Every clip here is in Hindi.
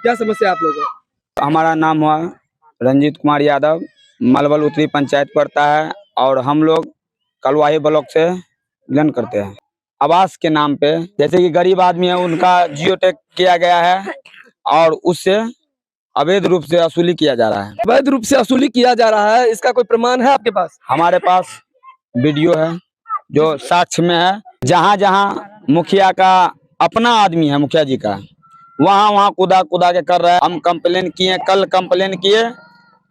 क्या समस्या है आप लोगों को? हमारा नाम हुआ रंजीत कुमार यादव, मलबल उत्तरी पंचायत पड़ता है और हम लोग कलवाही ब्लॉक से बिलोंग करते हैं। आवास के नाम पे जैसे कि गरीब आदमी है उनका जियो टैग किया गया है और उससे अवैध रूप से वसूली किया जा रहा है। अवैध रूप से वसूली किया जा रहा है, इसका कोई प्रमाण है आपके पास? हमारे पास वीडियो है जो साक्ष्य में है। जहाँ जहाँ मुखिया का अपना आदमी है, मुखिया जी का, वहाँ कूदा कूदा के कर रहा है। हम कंप्लेन किए, कल कंप्लेन किए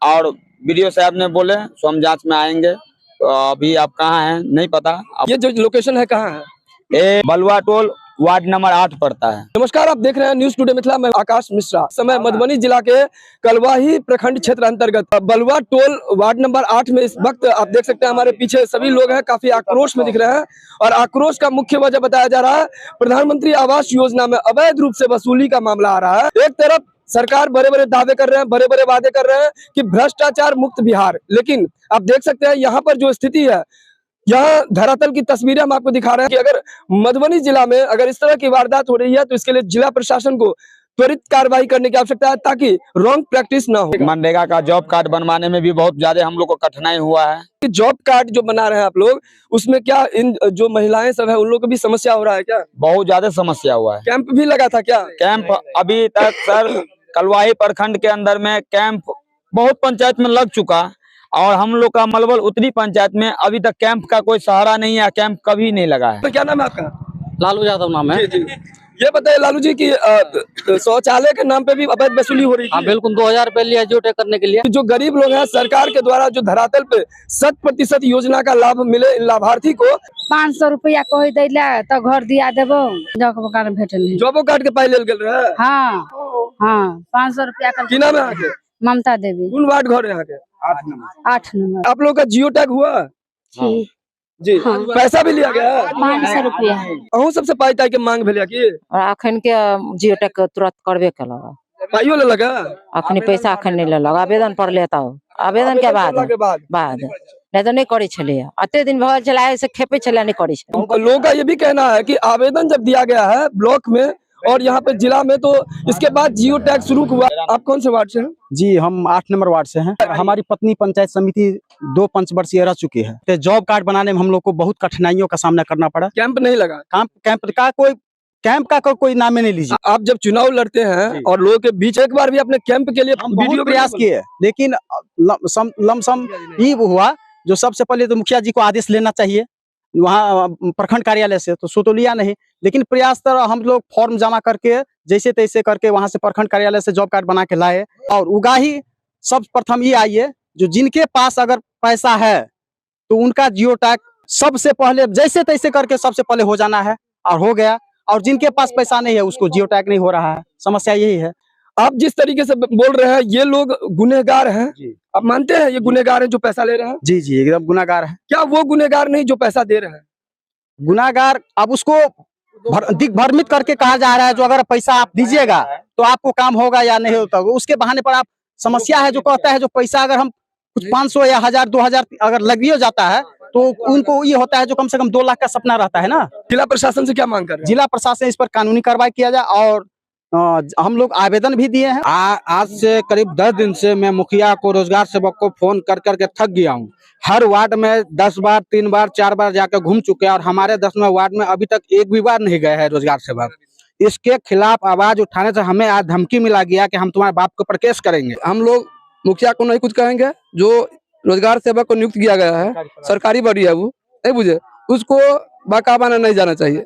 और वीडियो साहब ने बोले सो हम जांच में आएंगे। तो अभी आप कहाँ हैं नहीं पता। ये जो लोकेशन है कहाँ है? ये बलुआ टोल वार्ड नंबर 8 पड़ता है। नमस्कार, आप देख रहे हैं न्यूज टुडे मिथिला में आकाश मिश्रा। समय मधुबनी जिला के कलवाही प्रखंड क्षेत्र अंतर्गत बलुआ टोल वार्ड नंबर 8 में इस वक्त आप देख सकते हैं हमारे पीछे सभी लोग हैं, काफी आक्रोश में दिख रहे हैं। और आक्रोश का मुख्य वजह बताया जा रहा है प्रधानमंत्री आवास योजना में अवैध रूप से वसूली का मामला आ रहा है। एक तरफ सरकार बड़े बड़े दावे कर रहे हैं, बड़े बड़े वादे कर रहे हैं कि भ्रष्टाचार मुक्त बिहार, लेकिन आप देख सकते हैं यहाँ पर जो स्थिति है, यहाँ धरातल की तस्वीरें हम आपको दिखा रहे हैं कि अगर मधुबनी जिला में अगर इस तरह की वारदात हो रही है तो इसके लिए जिला प्रशासन को त्वरित कार्रवाई करने की आवश्यकता है ताकि रॉन्ग प्रैक्टिस ना हो। मनरेगा का जॉब कार्ड बनवाने में भी बहुत ज्यादा हम लोग को कठिनाई हुआ है। जॉब कार्ड जो बना रहे हैं आप लोग, उसमें क्या इन जो महिलाएं सब है उन लोग को भी समस्या हो रहा है क्या? बहुत ज्यादा समस्या हुआ है। कैंप भी लगा था क्या? कैंप अभी तक सर कलवाही प्रखंड के अंदर में कैंप बहुत पंचायत में लग चुका और हम लोग का मलबल उत्तरी पंचायत में अभी तक कैंप का कोई सहारा नहीं है, कैंप कभी नहीं लगा है। तो क्या नाम है आपका? लालू यादव नाम है। जी जी, ये बताइए लालू जी की शौचालय के नाम पे भी अवैध वसूली हो रही हाँ है। बिल्कुल, 2000 रुपए लिया जियो टैग करने के लिए। जो गरीब लोग हैं, सरकार के द्वारा जो धरातल पे 100% योजना का लाभ मिले लाभार्थी को 500 रुपया कही दिला तो घर दिया देबो, जॉब कार्ड भेटल नहीं। जॉबो कार्ड के पाई लेल गेल रहे। हाँ हाँ, 500 रुपया का। की नाम है यहाँ के? ममता देवी। कौन वार्ड घर है यहाँ के? 8 नंबर। आप लोग का जियो टैग हुआ जी? हाँ। पैसा भी लिया गया? 500 रुपया। अहूँ सबसे पाई ताई के मांग भेलिया की? और अखन के जियो टैग तुरंत करबे केलक। पाइयो ले लगा? अखनी पैसा अखन नहीं लेलक, आवेदन पर लेता हो। आवेदन के बाद नहीं तो नहीं करे छले। अते दिन भगल चला से खेपे छले नहीं करे छले। लोगों का ये भी कहना है कि आवेदन जब दिया गया है ब्लॉक में और यहाँ पे जिला में तो इसके बाद जियो टैग शुरू हुआ। आप कौन से वार्ड से हैं? जी, हम 8 नंबर वार्ड से हैं। हमारी पत्नी पंचायत समिति 2 पंचवर्षीय रह चुकी है। तो जॉब कार्ड बनाने में हम लोग को बहुत कठिनाइयों का सामना करना पड़ा। कैंप नहीं लगा? कैंप का कोई नाम नहीं लीजिए। आप जब चुनाव लड़ते हैं और लोगों के बीच एक बार भी अपने कैंप के लिए वीडियो प्रयास किए, लेकिन लमसम ये हुआ जो सबसे पहले तो मुखिया जी को आदेश लेना चाहिए वहाँ प्रखंड कार्यालय से, तो सो तो लिया नहीं। लेकिन प्रयास तर हम लोग फॉर्म जमा करके जैसे तैसे करके वहां से प्रखंड कार्यालय से जॉब कार्ड बना के लाए। और उगाही सब प्रथम ये आई है, जो जिनके पास अगर पैसा है तो उनका जियो टैग सबसे पहले जैसे तैसे करके सबसे पहले हो जाना है और हो गया। और जिनके पास पैसा नहीं है उसको जियो टैग नहीं हो रहा है। समस्या यही है। आप जिस तरीके से बोल रहे हैं ये लोग गुनहगार हैं, आप मानते हैं ये गुनहगार हैं जो पैसा ले रहे हैं? जी जी, एकदम गुनाहगार है। क्या वो गुनहगार नहीं जो पैसा दे रहे हैं? गुनाहगार अब उसको दिग्भ्रमित करके कहा जा रहा है, जो अगर पैसा आप दीजिएगा तो आपको काम होगा या नहीं होता। उसके बहाने पर आप समस्या है जो कहता है जो पैसा अगर हम कुछ 500 या 1000 2000 अगर लग भी हो जाता है तो उनको ये होता है जो कम से कम 2 लाख का सपना रहता है ना। जिला प्रशासन से क्या मांग कर रहे हैं? जिला प्रशासन इस पर कानूनी कार्रवाई किया जाए और हम लोग आवेदन भी दिए हैं। आज से करीब 10 दिन से मैं मुखिया को, रोजगार सेवक को फोन कर करके थक गया हूँ। हर वार्ड में 10 बार 3 बार 4 बार जाकर घूम चुके हैं और हमारे 10वें वार्ड में अभी तक एक भी बार नहीं गए हैं रोजगार सेवक। इसके खिलाफ आवाज उठाने से हमें आज धमकी मिला गया कि हम तुम्हारे बाप के ऊपर केस करेंगे। हम लोग मुखिया को नहीं कुछ कहेंगे, जो रोजगार सेवक को नियुक्त किया गया है, सरकारी बॉडी है वो, नहीं बुझे, उसको बाकायदा नहीं जाना चाहिए।